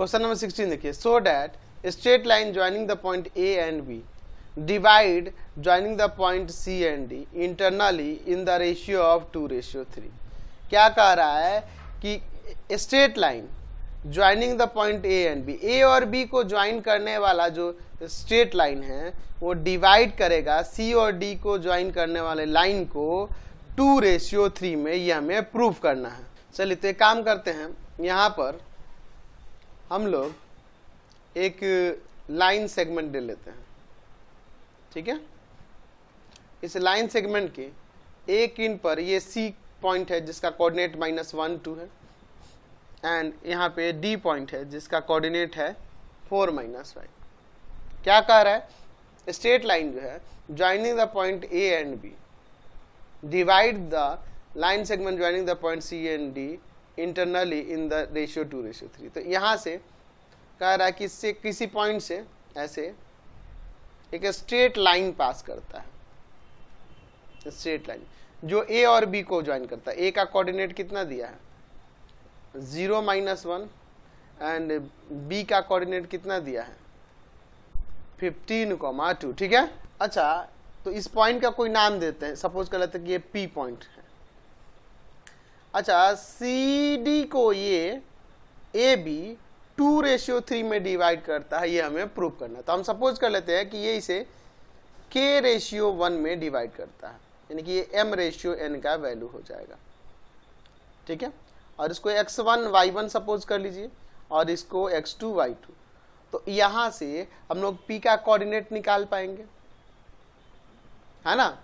Question number 16 देखिए, so that straight line joining the point A and B divide joining the point C and D internally in the ratio of 2:3। क्या कह रहा है कि straight line joining the point A and B, A और B को join करने वाला जो स्ट्रेट लाइन है वो डिवाइड करेगा सी और डी को ज्वाइन करने वाले लाइन को 2:3 में, ये हमें प्रूव करना है। चलिए तो एक काम करते हैं, यहाँ पर हम लोग एक लाइन सेगमेंट ले लेते हैं, ठीक है। इस लाइन सेगमेंट के एक इन पर ये सी पॉइंट है जिसका कोऑर्डिनेट -1 2 है, एंड यहाँ पे डी पॉइंट है जिसका कोऑर्डिनेट है 4 - 5। क्या कह रहा है, स्ट्रेट लाइन जो है joining the point A and B divide the line segment joining the point C and D internally in the ratio 2:3। तो यहाँ से कह रहा है कि इससे किसी पॉइंट से ऐसे एक स्ट्रेट लाइन पास करता है, स्ट्रेट लाइन जो ए और बी को ज्वाइन करता है। ए का कोऑर्डिनेट कितना दिया है 0 - 1 एंड बी का कोऑर्डिनेट कितना दिया है 15, 2, ठीक है। अच्छा, तो इस पॉइंट का कोई नाम देते हैं, सपोज कर लेते हैं कि ये पी पॉइंट है। अच्छा, सी डी को ये ए बी 2:3 में डिवाइड करता है, ये हमें प्रूव करना है। तो हम सपोज कर लेते हैं कि ये इसे k:1 में डिवाइड करता है, यानी कि ये m:n का वैल्यू हो जाएगा, ठीक है। और इसको x1 y1 सपोज कर लीजिए और इसको x2 y2। तो यहां से हम लोग p का कोऑर्डिनेट निकाल पाएंगे, है ना।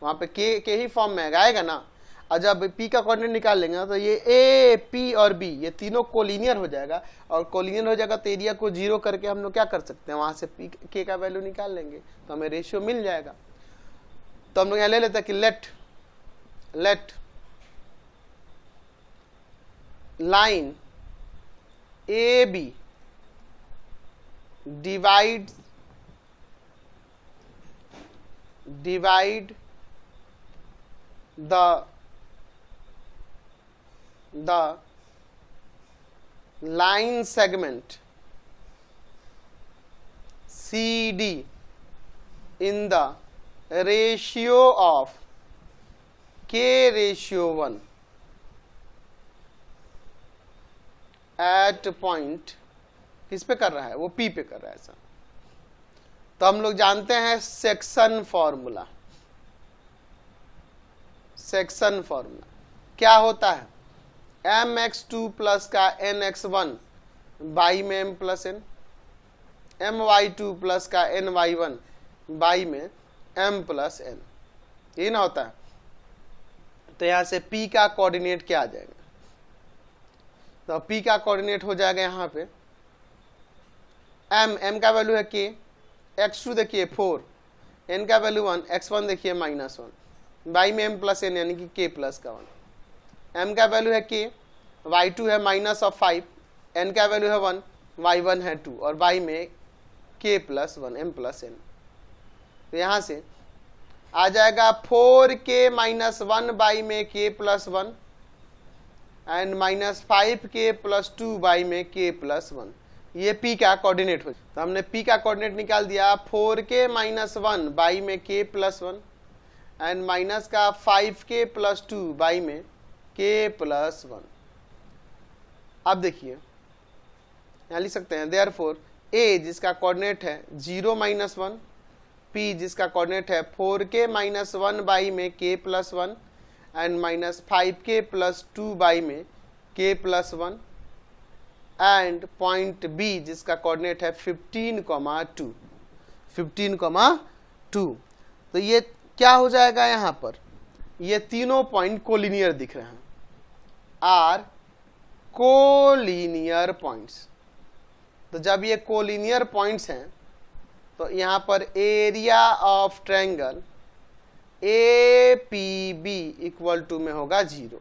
वहां पे k ही फॉर्म में आएगा ना। और जब p का कोऑर्डिनेट निकाल लेंगे तो ये a, p और b ये तीनों कोलिनियर हो जाएगा, और कोलिनियर हो जाएगा तो एरिया को 0 करके हम लोग क्या कर सकते हैं, वहां से p k का वैल्यू निकाल लेंगे तो हमें रेशियो मिल जाएगा। तो हम लोग यहाँ ले लेते हैं कि let line A B divide the line segment CD in the ratio of k:1 at point, किस पे कर रहा है वो P पे कर रहा है ऐसा। तो हम लोग जानते हैं सेक्शन फॉर्मूला, सेक्शन फॉर्मूला क्या होता है, mx2 प्लस का nx1 बाई में m plus n, my2 plus का ny1 बाई में m प्लस n, ये ना होता है। तो यहां से P का कोऑर्डिनेट क्या आ जाएगा, तो P का कोऑर्डिनेट हो जाएगा यहाँ पे m का वैल्यू है k, x2 देखिए 4, n का वैल्यू 1, x1 देखिए -1 बाई में m प्लस n यानी कि k प्लस का 1, m का वैल्यू है k, y2 है -5, n का वैल्यू है 1, y1 है 2 और बाई में k plus 1 m plus n। तो यहाँ से आ जाएगा 4k - 1 बाई में k plus 1 and -5k plus 2 by में k प्लस 1, ये P का कोऑर्डिनेट हो। तो हमने P का कोऑर्डिनेट निकाल दिया 4k - 1 बाई में k प्लस 1 एंड माइनस का 5k प्लस 2 बाई में k प्लस 1। अब देखिए यहाँ लिख सकते हैं देयरफॉर A जिसका कोऑर्डिनेट है 0 - 1, P जिसका कोऑर्डिनेट है 4k - 1 बाई में k plus 1 and -5k plus 2 by में k plus 1 and point B जिसका कोऑर्डिनेट है 15, 2। तो ये क्या हो जाएगा, यहाँ पर ये तीनों पॉइंट कोलिनियर दिख रहे हैं, आर कोलिनियर पॉइंट्स। तो जब ये कोलिनियर पॉइंट्स हैं तो यहाँ पर एरिया ऑफ ट्रायंगल APB = में होगा 0,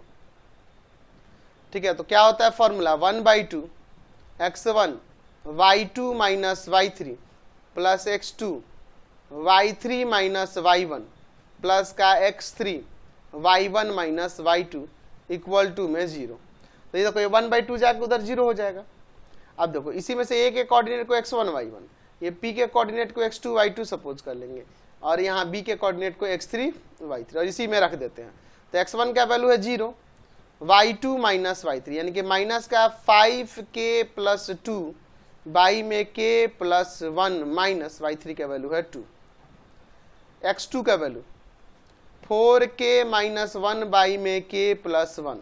ठीक है। तो क्या होता है formula 1/2 x1 y2 - y3 plus x2 y3 - y1 plus का x3 y1 - y2 = में 0। तो ये देखो 1/2 जाकर उधर 0 हो जाएगा। अब देखो इसी में से a के कोऑर्डिनेट को x1 y1, ये p के कोऑर्डिनेट को x2 y2 सपोज कर लेंगे, और यहाँ b के कोऑर्डिनेट को x3 y3, और इसी में रख देते हैं। तो x1 का वैल्यू है 0, y2 माइनस y3 यानी कि माइनस का 5k प्लस 2 y में k प्लस 1 माइनस y3 का वैल्यू है 2, x2 का वैल्यू 4k माइनस 1 y में k plus 1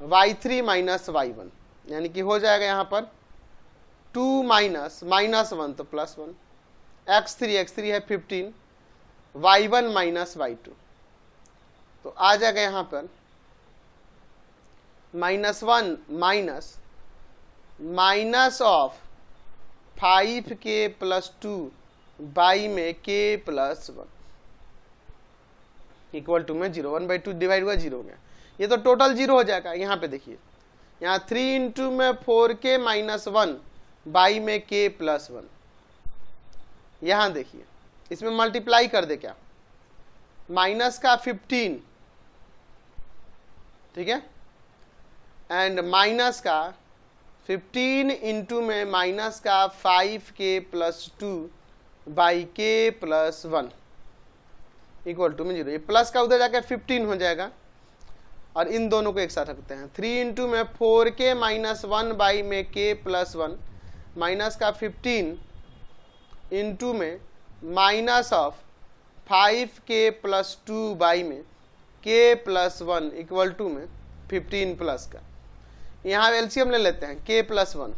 y3 minus y1, यानी कि हो जाएगा यहाँ पर 2 माइनस 1 तो प्लस 1, x3 है 15, y1 माइनस y2, तो आ जाएगा यहाँ पर -1 minus of 5k plus 2 y में k प्लस 1 इक्वल टू में 0, 1/2 डिवाइड हुआ 0 हो गया। ये तो टोटल 0 हो जाएगा। यहाँ पे देखिए, यहाँ 3 इंटू में 4k माइनस 1 y में k प्लस 1, यहाँ देखिए इसमें मल्टीप्लाई कर दे क्या, माइनस का 15, ठीक है, एंड माइनस का 15 इंटू में माइनस का 5k plus 2 by k plus 1 equal to में 0। ये प्लस का उधर जाकर 15 हो जाएगा, और इन दोनों को एक साथ रखते हैं। 3 इंटू में 4k माइनस 1 बाई में k प्लस 1 माइनस का 15 इंटू में minus of 5k plus 2 by में k प्लस 1 इक्वल टू में 15 प्लस का, यहाँ एलसीएम ले लेते हैं k प्लस 1,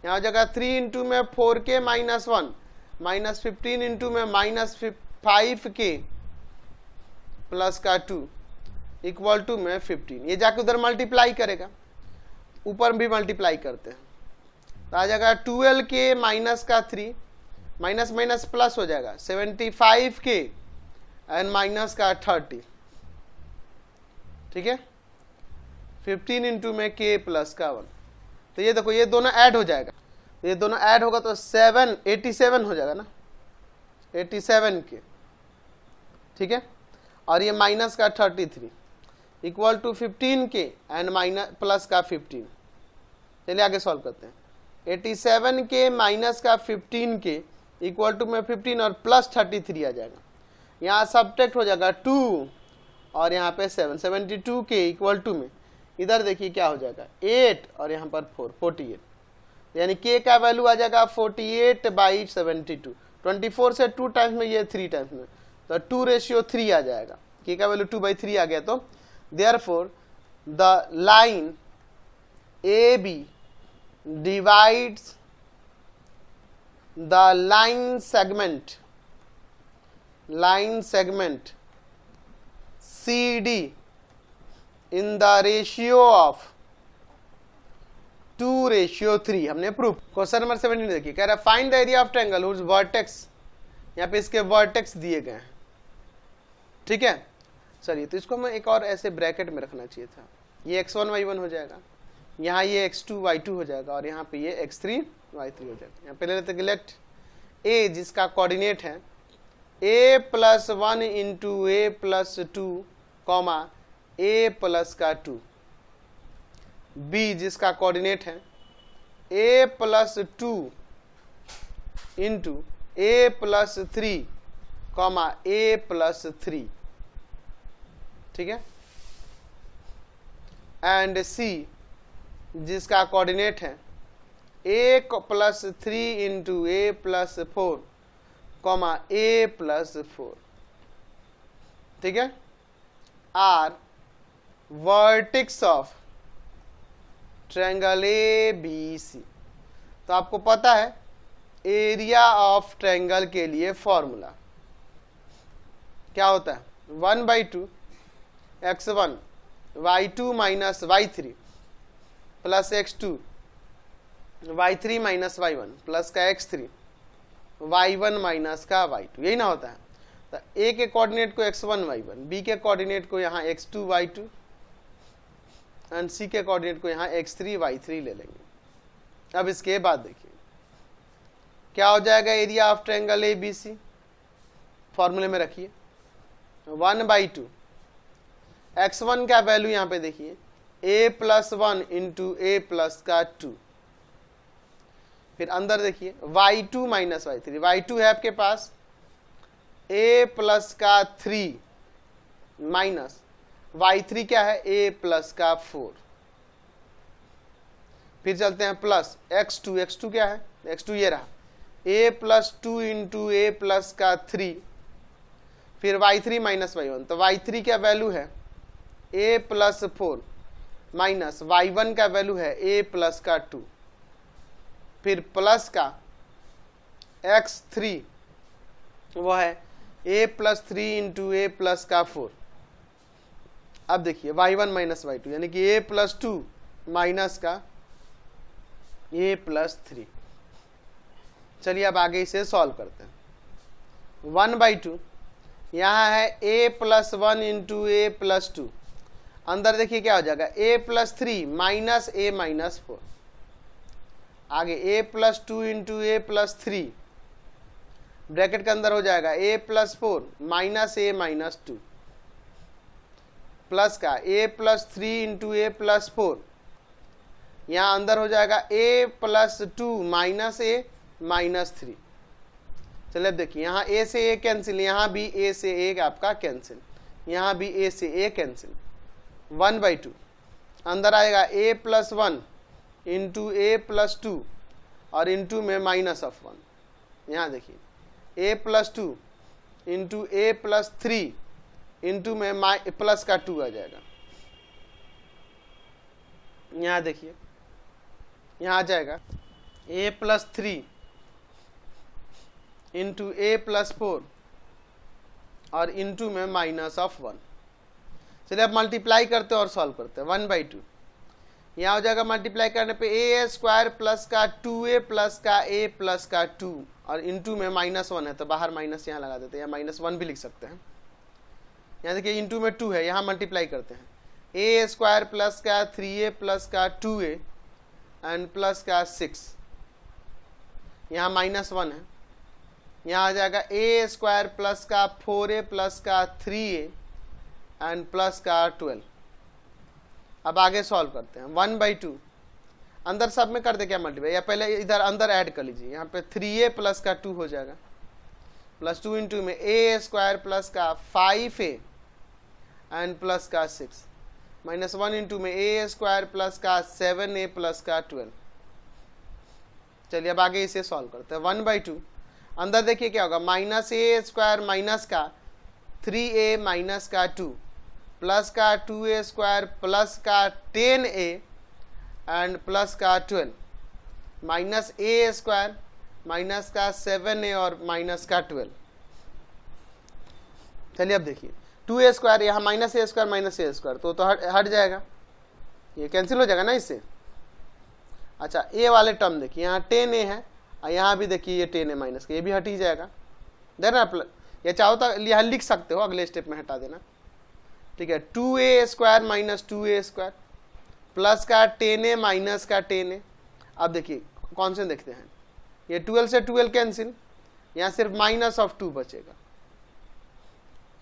यहाँ जगह 3 इंटू में 4k माइनस 1 माइनस 15 इंटू में माइनस 5k प्लस का 2 इक्वल टू में 15, ये जाके उधर मल्टीप्लाई करेगा, ऊपर भी मल्टीप्लाई करते हैं, तो आ जाएगा 12k माइनस का 3 माइनस माइनस प्लस हो जाएगा 75k एंड माइनस का 30, ठीक है, 15 इंटू में k प्लस का 1। तो ये देखो ये दोनों ऐड हो जाएगा, ये दोनों ऐड होगा तो 87 हो जाएगा ना, 87k, ठीक है, और ये माइनस का 33 equal to 15k and minus plus का 15। चलिए आगे सॉल्व करते हैं। 87k माइनस का 15k इक्वल टू में 15 और प्लस 33 आ जाएगा, यहाँ सब्ट्रैक्ट हो जाएगा 2 और यहाँ पे 7, 72k इक्वल टू में इधर देखिए क्या हो जाएगा 8 और यहाँ पर 4, 48, यानी k का वैल्यू आ जाएगा 48/72, 24 से 2 टाइम्स में, ये 3 टाइम्स में, तो 2:3 आ जाएगा, k का वैल्यू 2/3 आ गया। तो therefore the line AB divides the line segment CD in the ratio of 2:3। हमने प्रूफ। क्वेश्चन नंबर 17 देखिए, कह रहा है find the area of triangle whose vertex, यहाँ पे इसके वर्टेक्स दिए गए हैं, ठीक है। चलिए तो इसको हमें एक और ऐसे ब्रैकेट में रखना चाहिए था, ये x1 y1 हो जाएगा, यहाँ ये x2 y2 हो जाएगा, और यहाँ पे ये x3 y3 हो जाएगा। यहाँ पे ले लेते हैं लेट a जिसका कोऑर्डिनेट है a plus 1 into a plus 2 comma a plus का 2, b जिसका कोऑर्डिनेट है a plus 2 into a plus 3 comma a plus 3, ठीक है, एंड c जिसका कोऑर्डिनेट है a plus 3 into a plus 4 comma a plus 4, ठीक है, are vertex of triangle ABC। तो आपको पता है एरिया ऑफ ट्रायंगल के लिए फॉर्मूला क्या होता है, 1/2 x1 y2 minus y3 plus x2 y3 minus y1 plus का x3 y1 माइनस का y2, यही ना होता है। तो a के कोऑर्डिनेट को x1 y1, b के कोऑर्डिनेट को यहाँ x2 y2 एंड c के कोऑर्डिनेट को यहाँ x3 y3 ले लेंगे। अब इसके बाद देखिए क्या हो जाएगा एरिया ऑफ ट्रायंगल ABC, फॉर्मूले में रखिए 1/2 x1 का वैल्यू यहाँ पे देखिए a+1 इंटू a प्लस का 2। फिर अंदर देखिए y2 माइनस y3, y2 है आपके पास a प्लस का 3 माइनस y3 क्या है a प्लस का 4। फिर चलते हैं प्लस x2, x2 क्या है, x2 ये रहा a+2 इंटू a प्लस का 3। फिर y3 माइनस y1, तो y3 क्या वैल्यू है a प्लस 4 माइनस y1 का वैल्यू है a प्लस का 2। फिर प्लस का x3 वो है a plus 3 into a plus का 4। अब देखिए y1 माइनस y2 यानी कि a प्लस 2 माइनस का a प्लस 3। चलिए अब आगे इसे सॉल्व करते हैं। 1/2 यहाँ है a plus 1 into a plus 2। अंदर देखिए क्या हो जाएगा a plus 3 minus a minus 4। आगे a plus 2 into a plus 3 bracket के अंदर हो जाएगा a plus 4 minus a minus 2 plus का a plus 3 into a plus 4। यहाँ अंदर हो जाएगा a plus 2 minus a minus 3। चलिए अब देखिए यहाँ a से a कैंसिल, यहाँ भी a से a आपका कैंसिल, यहाँ भी a से a कैंसिल। 1/2 अंदर आएगा a plus 1 into a plus 2 और इंटू में माइनस ऑफ 1। यहाँ देखिए a plus 2 into a plus 3 into में प्लस का 2 आ जाएगा। यहाँ देखिए यहाँ आ जाएगा a plus 3 into a plus 4 और इंटू में माइनस ऑफ 1। चलिए अब मल्टीप्लाई करते हैं और सॉल्व करते हैं। 1/2 यहाँ हो जाएगा मल्टीप्लाई करने पे a स्क्वायर प्लस का 2a प्लस का a प्लस का 2 और इंटू में माइनस 1 है तो बाहर माइनस यहाँ लगा देते हैं, या माइनस 1 भी लिख सकते हैं। यहाँ देखिए इंटू में 2 है, यहाँ मल्टीप्लाई करते हैं a स्क्वायर प्लस का 3a प्लस का 2a एंड प्लस का 6। यहाँ माइनस 1 है, यहाँ आ जाएगा a स्क्वायर प्लस का 4a प्लस का 3a एंड प्लस का 12। अब आगे सॉल्व करते हैं। 1/2 अंदर सब में कर दे क्या मल्टीप्लाई, या पहले इधर अंदर ऐड कर लीजिए। यहाँ पे 3a प्लस का 2 हो जाएगा प्लस 2 इंटू में a स्क्वायर प्लस का 5a एंड प्लस का 6 माइनस 1 इंटू में a स्क्वायर प्लस का 7a प्लस का 12। चलिए अब आगे इसे सॉल्व करते हैं। 1/2 अंदर देखिए क्या होगा माइनस a स्क्वायर माइनस का 3a माइनस का 2 प्लस का 2a स्क्वायर प्लस का 10a एंड प्लस का 12 माइनस a स्क्वायर माइनस का 7a और माइनस का 12। चलिए अब देखिए 2a स्क्वायर यहाँ minus a square minus a square तो हट जाएगा, ये कैंसिल हो जाएगा ना इससे। अच्छा a वाले टर्म देखिए यहाँ 10a है और यहाँ भी देखिए ये 10a माइनस का, ये भी हट ही जाएगा। देखना ये चाहो तो यहाँ लिख सकते हो, अगले स्टेप में हटा देना, ठीक है। 2a square minus 2a square plus का 10a माइनस का 10a। अब देखिए कौन से देखते हैं, ये 12 से 12 कैंसिल, यहाँ सिर्फ माइनस ऑफ 2 बचेगा।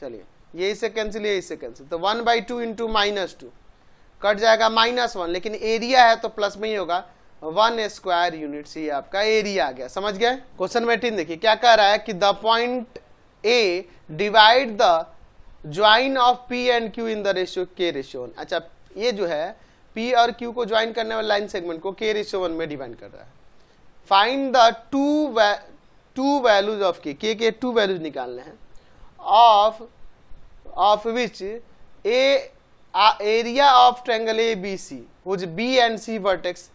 चलिए ये इससे कैंसिल, ये इससे कैंसिल, तो 1/2 इंटू माइनस 2 कट जाएगा माइनस 1, लेकिन एरिया है तो प्लस में ही होगा 1 स्क्वायर यूनिट, ये आपका एरिया आ गया। समझ गए। क्वेश्चन 18 देखिए क्या कह रहा है कि the point A divide the join of P and Q in the ratio K ratio 1। अच्छा ये जो है P और Q को ज्वाइन करने वाले लाइन सेगमेंट को K रेशियो 1 में डिवाइड कर रहा है। Find the two values of K के 2 वैल्यूज निकालने हैं of which area of triangle ABC which B and C vertex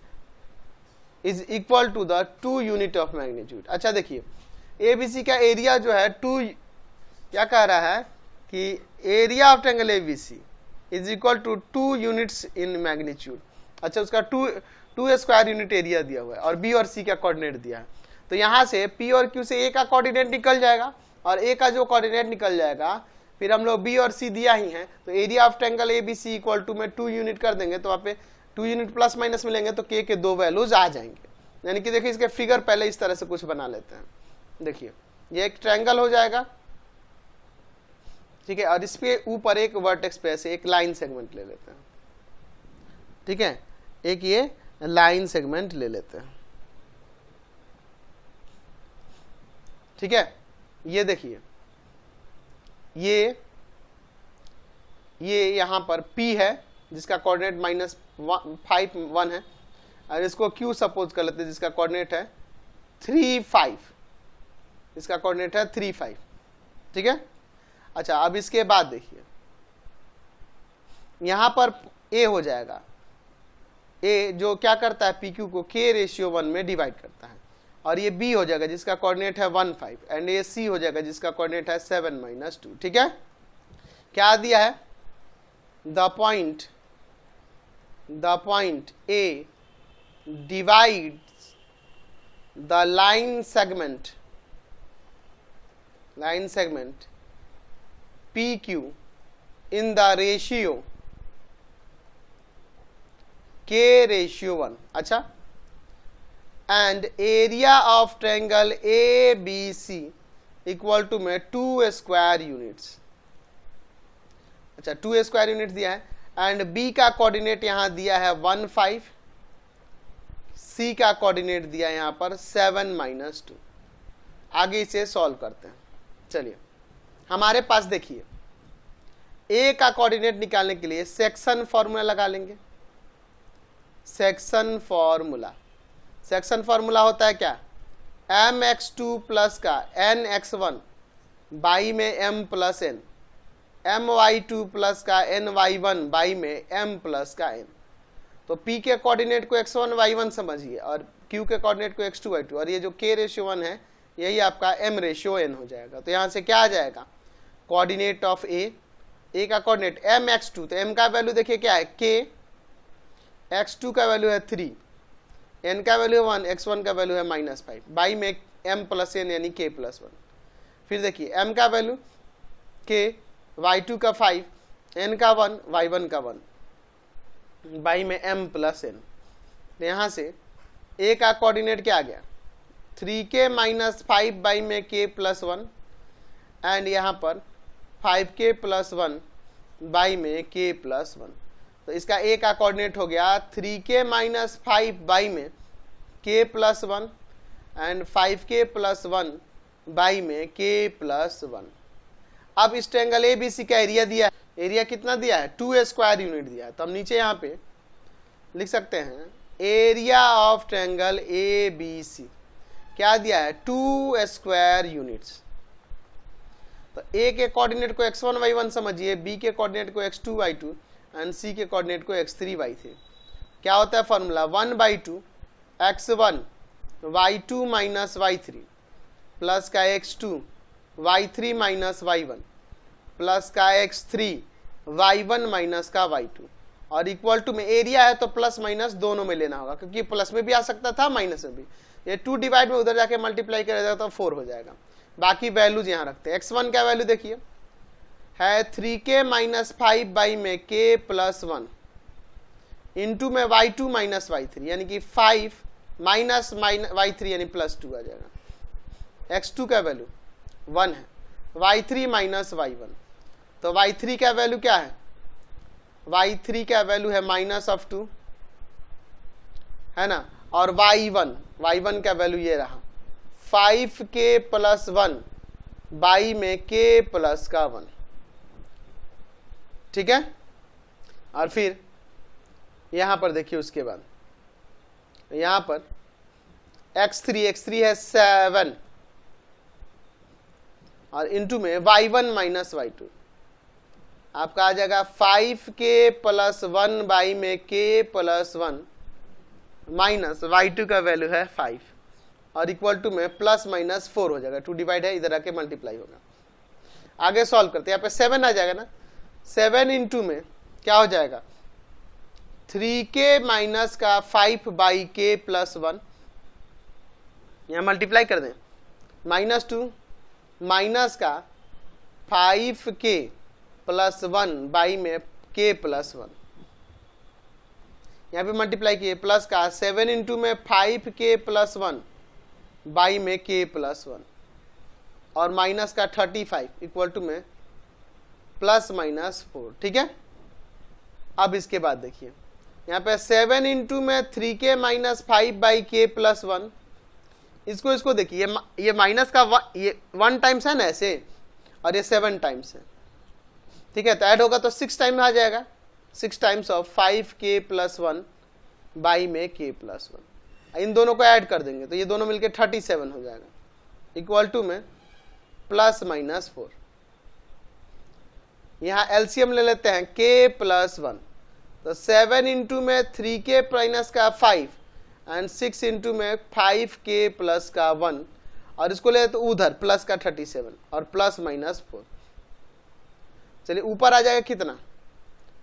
is equal to the 2 unit of magnitude. अच्छा देखिए ABC का एरिया जो है 2, क्या कह रहा है कि area of triangle ABC is equal to 2 units in magnitude. अच्छा उसका 2 स्क्वायर यूनिट एरिया दिया हुआ है और B और C का कोऑर्डिनेट दिया है, तो यहाँ से P और Q से A का कोऑर्डिनेट निकल जाएगा और A का जो कोऑर्डिनेट निकल जाएगा फिर हम लोग B और C दिया ही है, तो area of triangle ABC equal to में 2 यूनिट कर देंगे तो वहाँ पे 2 यूनिट प्लस माइनस मिलेंगे तो K के 2 वैल्यूज आ जाएंगे। यानी कि देखिए इसके फिगर पहले इस तरह से कुछ बना लेते हैं। देखिए ये एक ट्रायंगल हो जाएगा, ठीक है, और इस पे ऊपर एक वर्टेक्स पे ऐसे एक लाइन सेगमेंट ले लेते हैं। ठीक है, एक ये लाइन सेगमेंट ले लेते हैं। ठीक है, ये देखिए, ये यहां पर P है जिसका कोऑर्डिनेट -5 1 है, और इसको Q सपोज कर लेते हैं जिसका कोऑर्डिनेट है 3 5, इसका कोऑर्डिनेट है 3 5। ठीक है, अच्छा अब इसके बाद देखिए यहां पर A हो जाएगा, A जो क्या करता है PQ को K/1 में डिवाइड करता है, और ये B हो जाएगा जिसका कोऑर्डिनेट है 1 5, एंड ये C हो जाएगा जिसका कोऑर्डिनेट है 7 -2। ठीक है, क्या दिया है, the point A divides the line segment PQ in the ratio K/1। अच्छा, and area of triangle ABC equal to में 2 स्क्वायर यूनिट्स। अच्छा 2 स्क्वायर यूनिट दिया है, एंड B का कोऑर्डिनेट यहां दिया है 1 5, C का कोऑर्डिनेट दिया है यहां पर 7 -2। आगे इसे सॉल्व करते हैं। चलिए हमारे पास देखिए A का कोऑर्डिनेट निकालने के लिए सेक्शन फॉर्मूला लगा लेंगे। सेक्शन फॉर्मूला होता है क्या, mx2 प्लस का nx1 बाई में m plus n, my2 plus का ny1 बाई में m प्लस का n। तो p के कोऑर्डिनेट को x1 y1 समझिए, और q के कोऑर्डिनेट को x2 y2, और ये जो k/1 है यही आपका m/n हो जाएगा। तो यहां से क्या आ जाएगा, कोऑर्डिनेट ऑफ A का कोऑर्डिनेट mx2, तो m का वैल्यू देखिए क्या है k, x2 का वैल्यू है 3, n का वैल्यू है 1, x1 का वैल्यू है -5 बाई में m प्लस n यानी k+1। फिर देखिए m का वैल्यू k, y2 का 5, n का 1, y1 का 1 बाई में m प्लस n। तो यहाँ से A का कोऑर्डिनेट क्या आ गया, 3k - 5 बाई में k+1, एंड यहाँ पर 5k + 1 बाई में k+1। तो इसका A का कोऑर्डिनेट हो गया 3k - 5 बाई में k+1 एंड 5k + 1 बाई में k+1। अब इस ट्रायंगल ABC का एरिया दिया है, एरिया कितना दिया है, 2 स्क्वायर यूनिट दिया है। तो हम नीचे यहाँ पे लिख सकते हैं एरिया ऑफ ट्रायंगल ABC क्या दिया है, 2 स्क्वायर यूनिट्स। तो A के कोऑर्डिनेट को x1 y1 समझिए, B के कोऑर्डिनेट को x2 y2 एंड C के कोऑर्डिनेट को x3 y3। क्या होता है formula, 1/2 x1 y2 - y3 plus का x2 y3 - y1 प्लस का x3 y1 माइनस का y2, और इक्वल टू में एरिया है तो प्लस माइनस दोनों में लेना होगा, क्योंकि प्लस में भी आ सकता था माइनस में भी। ये 2 डिवाइड में उधर जाके मल्टीप्लाई करेगा तो 4 हो जाएगा। बाकी वैल्यूज यहाँ रखते हैं। x1 का वैल्यू देखिए है 3k - 5 बाई में k+1 इंटू में y2 - y3 यानी कि 5 माइनस y3 यानी +2 आ जाएगा। x2 का वैल्यू 1 है, y3 - y1, तो y3 का वैल्यू क्या है, y3 का वैल्यू है -2 है ना, और y1 का वैल्यू ये रहा 5k + 1 बाई में k+1। ठीक है, और फिर यहां पर देखिए उसके बाद यहां पर x3 है 7 और इंटू में y1 - y2 आपका आ जाएगा 5k + 1 बाई में k+1 माइनस y2 का वैल्यू है 5 और इक्वल टू में +- 4 हो जाएगा। 2 डिवाइड है, इधर आके मल्टीप्लाई होगा। आगे सॉल्व करते हैं, यहाँ पे 7 आ जाएगा ना, 7 इंटू में क्या हो जाएगा 3k माइनस का 5 बाई k+1, यहाँ मल्टीप्लाई कर दें, -2 माइनस का 5k + 1 बाई में k+1, यहाँ पे मल्टीप्लाई किए, प्लस का 7 इंटू में 5k + 1 बाई में k+1 और माइनस का 35 इक्वल टू में +- 4। ठीक है, अब इसके बाद देखिए यहाँ पे 7 इंटू में 3k माइनस 5/k+1। इसको देखिए, ये माइनस का ये 1 टाइम्स है ना ऐसे, और ये 7 टाइम्स है, ठीक है। तो ऐड होगा तो 6 टाइम आ जाएगा, 6 टाइम्स ऑफ 5k+1 बाई में k+1। इन दोनों को ऐड कर देंगे तो ये दोनों मिलके 37 हो जाएगा, इक्वल टू में +-4। यहाँ एलसीएम ले लेते हैं k+1, तो 7 इंटू में 3k माइनस का 5 एंड 6 इंटू में 5k+1, और इसको ले तो उधर प्लस का 37 और +-4। चलिए ऊपर आ जाएगा कितना,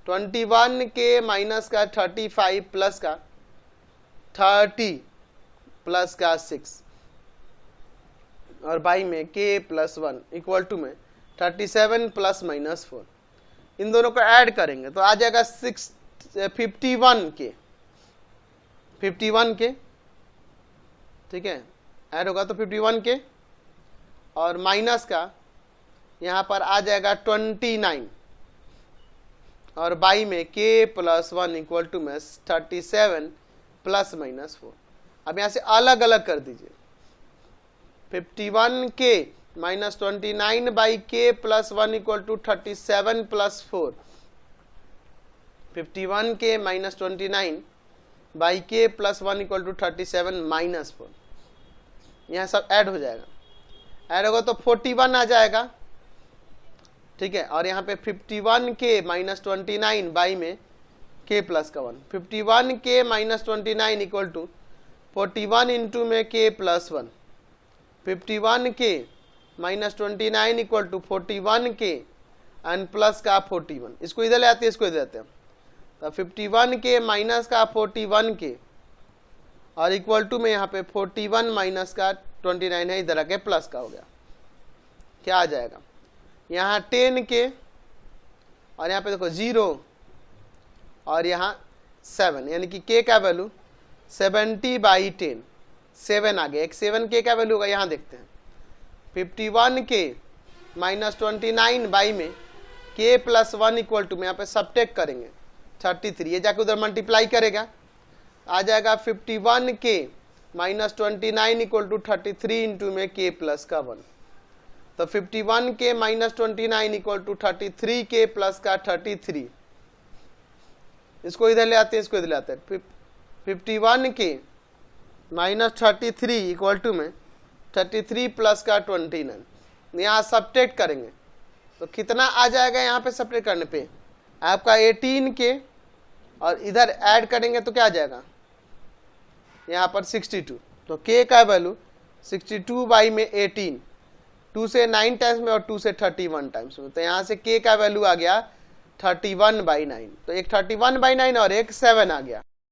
21k माइनस का 35 प्लस का 30 प्लस का 6 और बाई में k+1 इक्वल टू में 37 +-4। इन दोनों को ऐड करेंगे तो आ जाएगा 51k, ठीक है। ऐड होगा तो 51k और माइनस का यहाँ पर आ जाएगा 29 और बाई में k+1 इक्वल टू में 37 +-4। अब यहाँ से अलग अलग कर दीजिए, 51k minus 29/k+1 equal to 37 +4। 51k minus 29/k+1 equal to 37 -4। यहाँ सब ऐड हो जाएगा, ऐड होगा तो 41 आ जाएगा, ठीक है। और यहाँ पे 51k माइनस 29 बाई में k+1, 51k minus 29 equal to 41 into में k+1, 51k minus 29 equal to 41k and plus का 41। इसको इधर ले आते हैं, इसको इधर आते हैं, तो 51k माइनस का 41k और इक्वल टू में यहाँ पे 41 माइनस का 29 है, इधर आके प्लस का हो गया। क्या आ जाएगा, यहाँ 10k और यहाँ पे देखो 0 और यहाँ 7, यानी कि k का वैल्यू 70/10, 7 आ गया। एक 7k का वैल्यू होगा, यहाँ देखते हैं 51k माइनस 29 बाई में k+1 इक्वल टू में यहाँ पे सब्ट्रैक्ट करेंगे 33, ये जाके उधर मल्टीप्लाई करेगा, आ जाएगा 51k minus 29 equal to 33 into में k+1। तो 51k minus 29 equal to 33k plus का 33। इसको इधर ले आते हैं, इसको इधर ले आते हैं, 51k माइनस 33 इक्वल टू में 33 प्लस का 29। यहाँ सब्ट्रैक्ट करेंगे तो कितना आ जाएगा, यहाँ पे सब्ट्रैक्ट करने पे आपका 18k और इधर ऐड करेंगे तो क्या आ जाएगा, यहाँ पर 62। तो k का वैल्यू 62 बाई में 18, 2 से 9 टाइम्स में और 2 से 31 टाइम्स में, तो यहाँ से k का वैल्यू आ गया 31/9। तो एक 31/9 और एक 7 आ गया।